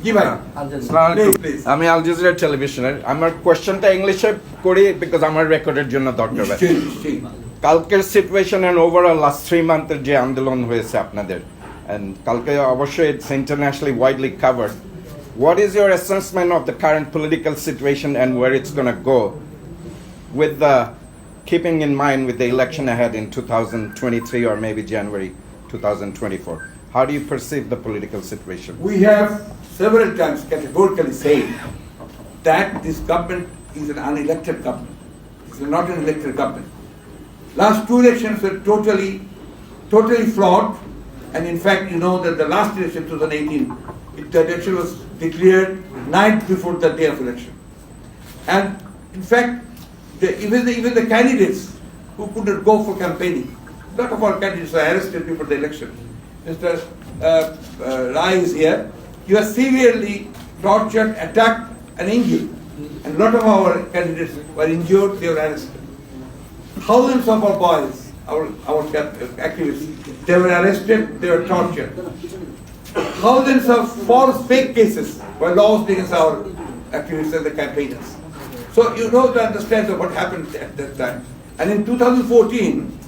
জি ভাই আসসালামু Please. আমি আল জাজিরা টেলিভিশনের আমার কোশ্চেনটা ইংলিশে করি বিকজ আমার রেকর্ডের জন্য দরকার ভাই নিশ্চয়ই কালকের সিচুয়েশন এন্ড ওভারঅল লাস্ট 3 মান্থের যে আন্দোলন হয়েছে আপনাদের এন্ড কালকে অবশ্যই it's internationally widely covered what is your assessment of the current political situation and where it's going to go with the keeping in mind with the election ahead in 2023 or maybe January 2024 how do you perceive the political situation we have several times categorically said that this government is an unelected government. It's not an elected government. Last two elections were totally flawed, and in fact, you know that the last election, 2018, the election was declared night before the day of election, and in fact, even the candidates who could not go for campaigning, a lot of our candidates were arrested before the election. Mr. Rai is here. He was severely tortured, attacked, and injured. And a lot of our candidates were injured, they were arrested. Thousands of our boys, our activists, they were arrested, they were tortured. Thousands of false fake cases were lost against our activists and the campaigners. So you know to understand what happened at that time. And in 2014,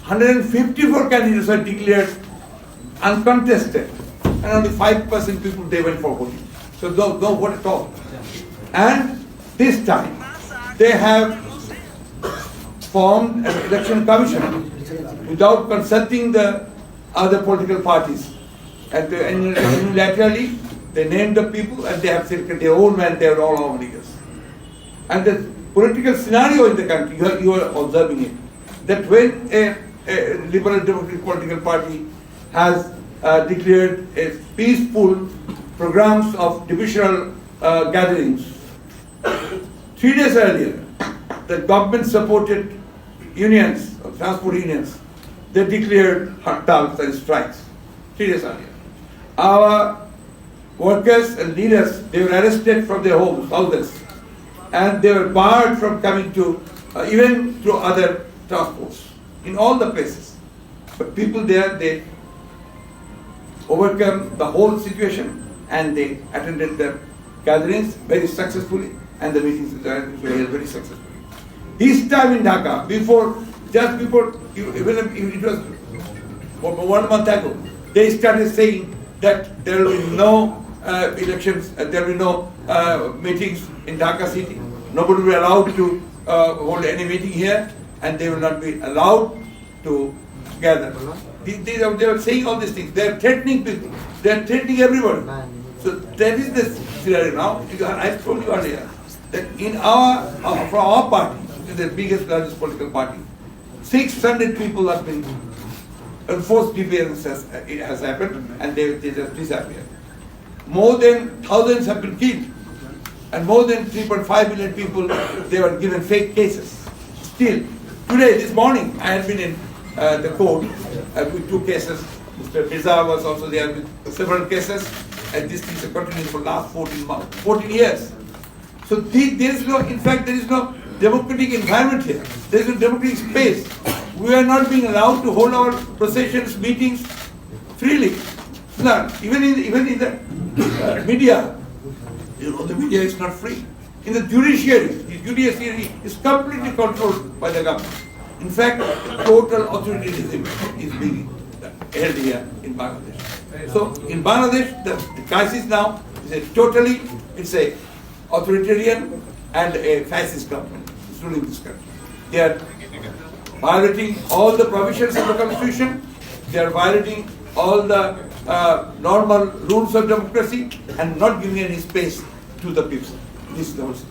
154 candidates were declared uncontested, and only 5% people they went for voting. So no vote at all. And this time they have formed an election commission without consulting the other political parties. And unilaterally they named the people and they have selected their own men, they are all our leaders. And the political scenario in the country, you are observing it, that when a liberal democratic political party has declared a peaceful programs of divisional gatherings. 3 days earlier, the government-supported unions, transport unions, they declared hartals and strikes. 3 days earlier, our workers and leaders, they were arrested from their homes, houses, and they were barred from coming to even through other transports in all the places. But people there, they overcome the whole situation and they attended the gatherings very successfully and the meetings were held very successfully. This time in Dhaka, just before, even if it was 1 month ago, they started saying that there will be no elections, there will be no meetings in Dhaka city. Nobody will be allowed to hold any meeting here, and they will not be allowed to gather. They are saying all these things. They are threatening people. They are threatening everybody. So that is the scenario now. I told you earlier that in from our party, the biggest, largest political party, 600 people have been enforced disappearance has happened, and they just disappeared. More than thousands have been killed, and more than 3.5 million people they were given fake cases. Still, today, this morning, I had been in the court with 2 cases. Mr. Mirza was also there with several cases, and this is continuing for last 14 years. So there is no, in fact, there is no democratic environment here. There is no democratic space. We are not being allowed to hold our processions, meetings freely. No, even in the media, you know, the media is not free. In the judiciary is completely controlled by the government. In fact, total authoritarianism is being held here in Bangladesh. So in Bangladesh, the crisis now is it's a authoritarian and a fascist government ruling this country. They are violating all the provisions of the constitution. They are violating all the normal rules of democracy and not giving any space to the people. This is the whole situation.